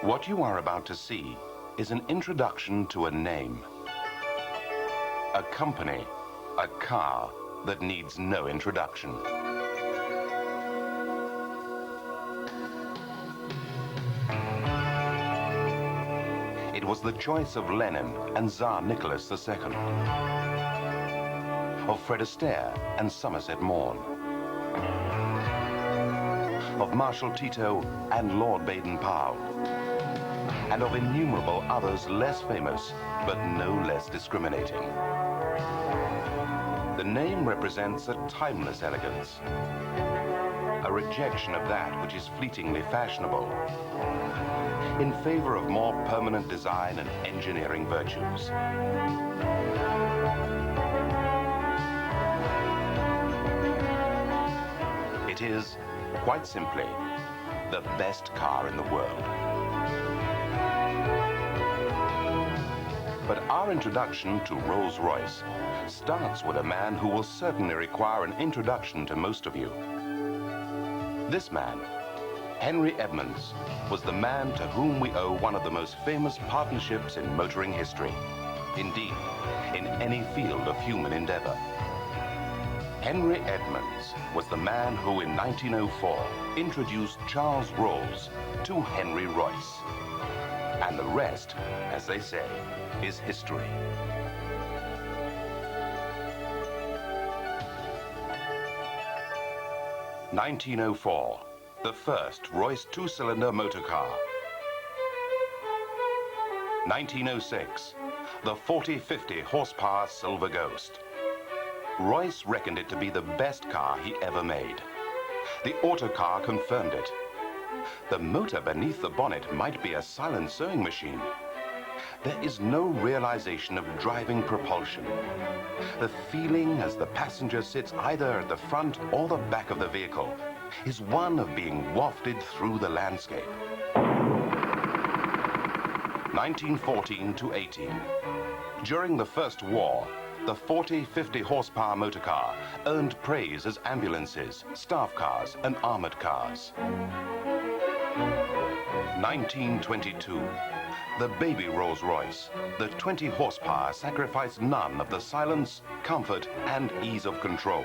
What you are about to see is an introduction to a name, a company, a car that needs no introduction. It was the choice of Lenin and Tsar Nicholas II, of Fred Astaire and Somerset Maugham, of Marshal Tito and Lord Baden-Powell, and of innumerable others less famous, but no less discriminating. The name represents a timeless elegance, a rejection of that which is fleetingly fashionable, in favor of more permanent design and engineering virtues. It is, quite simply, the best car in the world. But our introduction to Rolls-Royce starts with a man who will certainly require an introduction to most of you. This man, Henry Edmonds, was the man to whom we owe one of the most famous partnerships in motoring history. Indeed, in any field of human endeavor. Henry Edmonds was the man who in 1904 introduced Charles Rolls to Henry Royce. And the rest, as they say, is history. (1904), the first Royce two-cylinder motor car. 1906, the 40-50 horsepower Silver Ghost. Royce reckoned it to be the best car he ever made. The autocar confirmed it. The motor beneath the bonnet might be a silent sewing machine. There is no realization of driving propulsion. The feeling as the passenger sits either at the front or the back of the vehicle is one of being wafted through the landscape. 1914 to 18. During the First War, the 40-50 horsepower motor car earned praise as ambulances, staff cars, and armored cars. 1922. The baby Rolls-Royce, the 20 horsepower, sacrificed none of the silence, comfort, and ease of control.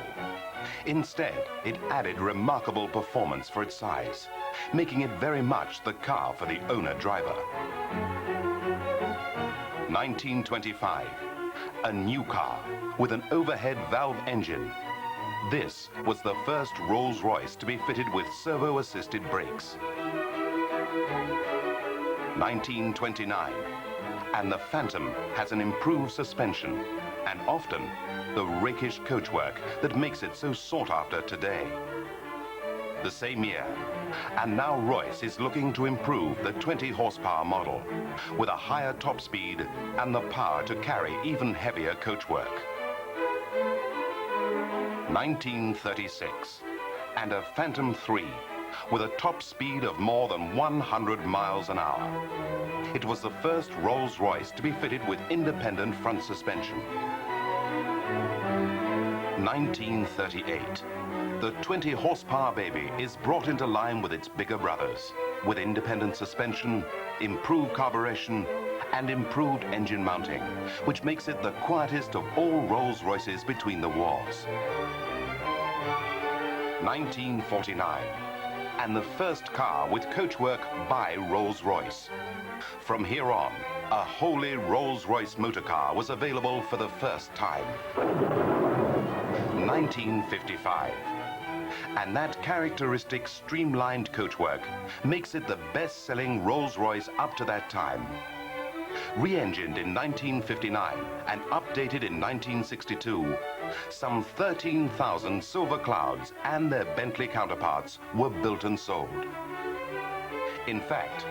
Instead, it added remarkable performance for its size, making it very much the car for the owner-driver. 1925. A new car with an overhead valve engine. This was the first Rolls-Royce to be fitted with servo-assisted brakes. 1929, and the Phantom has an improved suspension and often the rakish coachwork that makes it so sought after today. The same year, and now Royce is looking to improve the 20 horsepower model with a higher top speed and the power to carry even heavier coachwork. 1936, and a Phantom 3 with a top speed of more than 100 miles an hour. It was the first Rolls-Royce to be fitted with independent front suspension. 1938. The 20 horsepower baby is brought into line with its bigger brothers, with independent suspension, improved carburation, and improved engine mounting, which makes it the quietest of all Rolls-Royces between the wars. 1949. And the first car with coachwork by Rolls-Royce. From here on, a wholly Rolls-Royce motor car was available for the first time. 1955. And that characteristic streamlined coachwork makes it the best-selling Rolls-Royce up to that time. Re-engined in 1959 and updated in 1962, some 13,000 Silver Clouds and their Bentley counterparts were built and sold. In fact,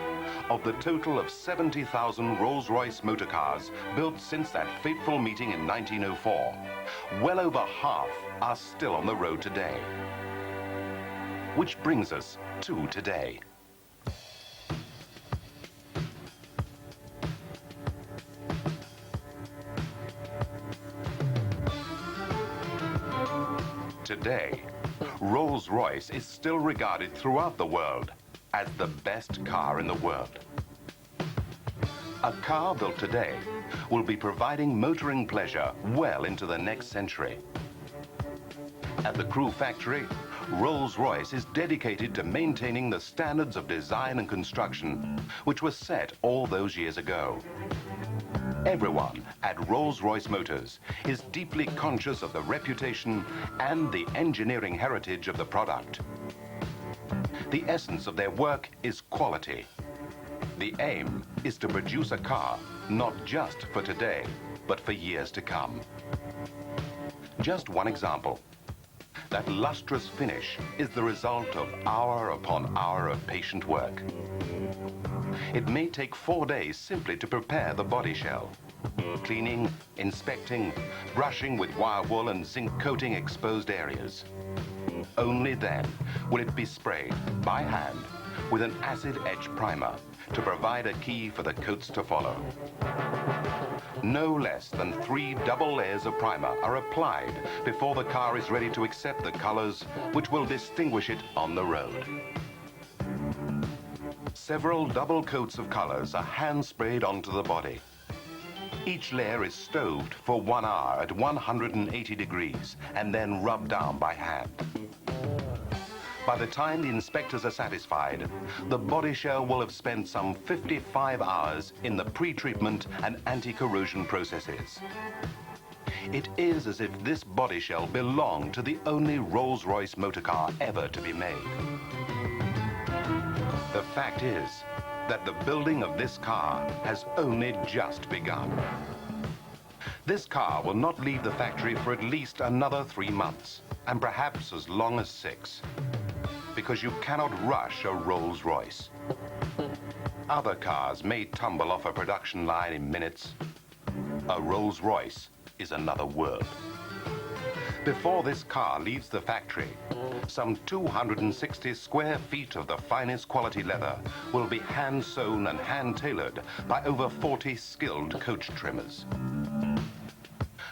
of the total of 70,000 Rolls-Royce motor cars built since that fateful meeting in 1904, well over half are still on the road today. Which brings us to today. Today, Rolls-Royce is still regarded throughout the world as the best car in the world. A car built today will be providing motoring pleasure well into the next century. At the Crewe factory, Rolls-Royce is dedicated to maintaining the standards of design and construction which were set all those years ago. Everyone at Rolls-Royce Motors is deeply conscious of the reputation and the engineering heritage of the product. The essence of their work is quality. The aim is to produce a car not just for today, but for years to come. Just one example. That lustrous finish is the result of hour upon hour of patient work. It may take 4 days simply to prepare the body shell. Cleaning, inspecting, brushing with wire wool and zinc coating exposed areas. Only then will it be sprayed by hand with an acid etch primer to provide a key for the coats to follow. No less than 3 double layers of primer are applied before the car is ready to accept the colors which will distinguish it on the road. Several double coats of colors are hand sprayed onto the body. Each layer is stoved for 1 hour at 180 degrees and then rubbed down by hand. By the time the inspectors are satisfied, the body shell will have spent some 55 hours in the pre-treatment and anti-corrosion processes. It is as if this body shell belonged to the only Rolls-Royce motor car ever to be made. The fact is that the building of this car has only just begun. This car will not leave the factory for at least another 3 months, and perhaps as long as 6. Because you cannot rush a Rolls-Royce. Other cars may tumble off a production line in minutes. A Rolls-Royce is another world. Before this car leaves the factory, some 260 square feet of the finest quality leather will be hand-sewn and hand-tailored by over 40 skilled coach trimmers.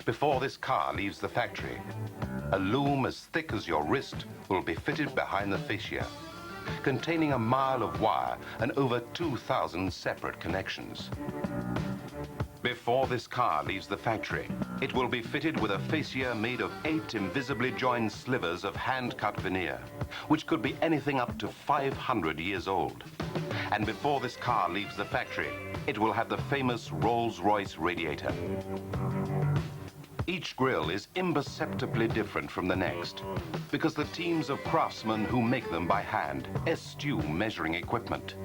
Before this car leaves the factory, a loom as thick as your wrist will be fitted behind the fascia, containing a mile of wire and over 2,000 separate connections. Before this car leaves the factory, it will be fitted with a fascia made of 8 invisibly joined slivers of hand-cut veneer, which could be anything up to 500 years old. And before this car leaves the factory, it will have the famous Rolls-Royce radiator. Each grille is imperceptibly different from the next, because the teams of craftsmen who make them by hand eschew measuring equipment.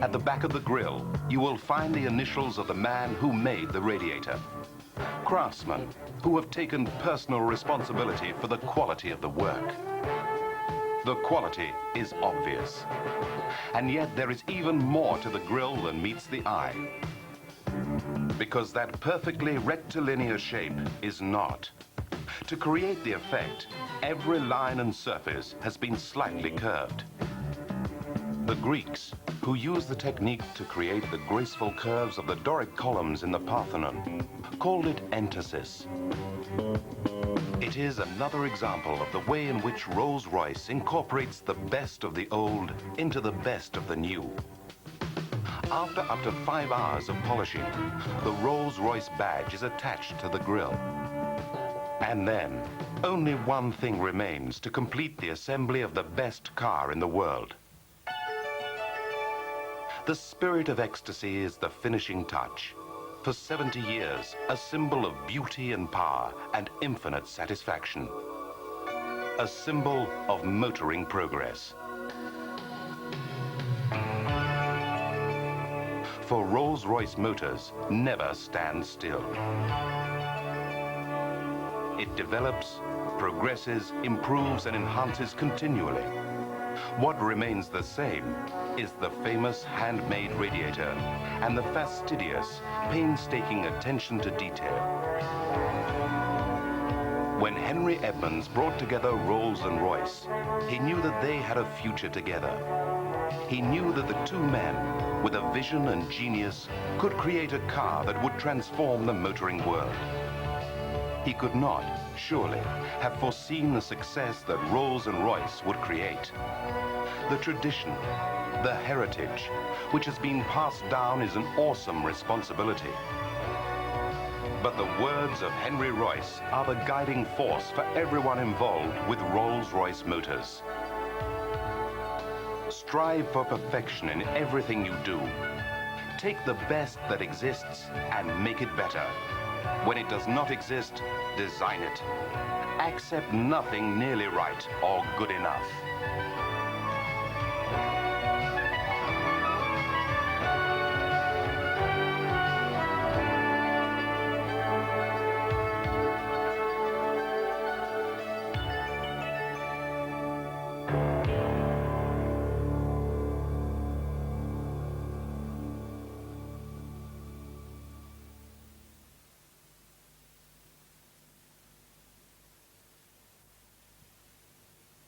At the back of the grille, you will find the initials of the man who made the radiator. Craftsmen who have taken personal responsibility for the quality of the work. The quality is obvious. And yet there is even more to the grille than meets the eye. Because that perfectly rectilinear shape is not. To create the effect, every line and surface has been slightly curved. The Greeks, who used the technique to create the graceful curves of the Doric columns in the Parthenon, called it entasis. It is another example of the way in which Rolls-Royce incorporates the best of the old into the best of the new. After up to 5 hours of polishing, the Rolls-Royce badge is attached to the grille. And then, only one thing remains to complete the assembly of the best car in the world. The spirit of ecstasy is the finishing touch. For 70 years, a symbol of beauty and power and infinite satisfaction. A symbol of motoring progress. For Rolls-Royce Motors never stands still. It develops, progresses, improves, and enhances continually. What remains the same is the famous handmade radiator and the fastidious, painstaking attention to detail. When Henry Edmonds brought together Rolls and Royce, he knew that they had a future together. He knew that the two men, with a vision and genius, could create a car that would transform the motoring world. He could not surely, have foreseen the success that Rolls-Royce would create. The tradition, the heritage, which has been passed down is an awesome responsibility. But the words of Henry Royce are the guiding force for everyone involved with Rolls-Royce Motors. Strive for perfection in everything you do. Take the best that exists and make it better. When it does not exist, design it. Accept nothing nearly right or good enough.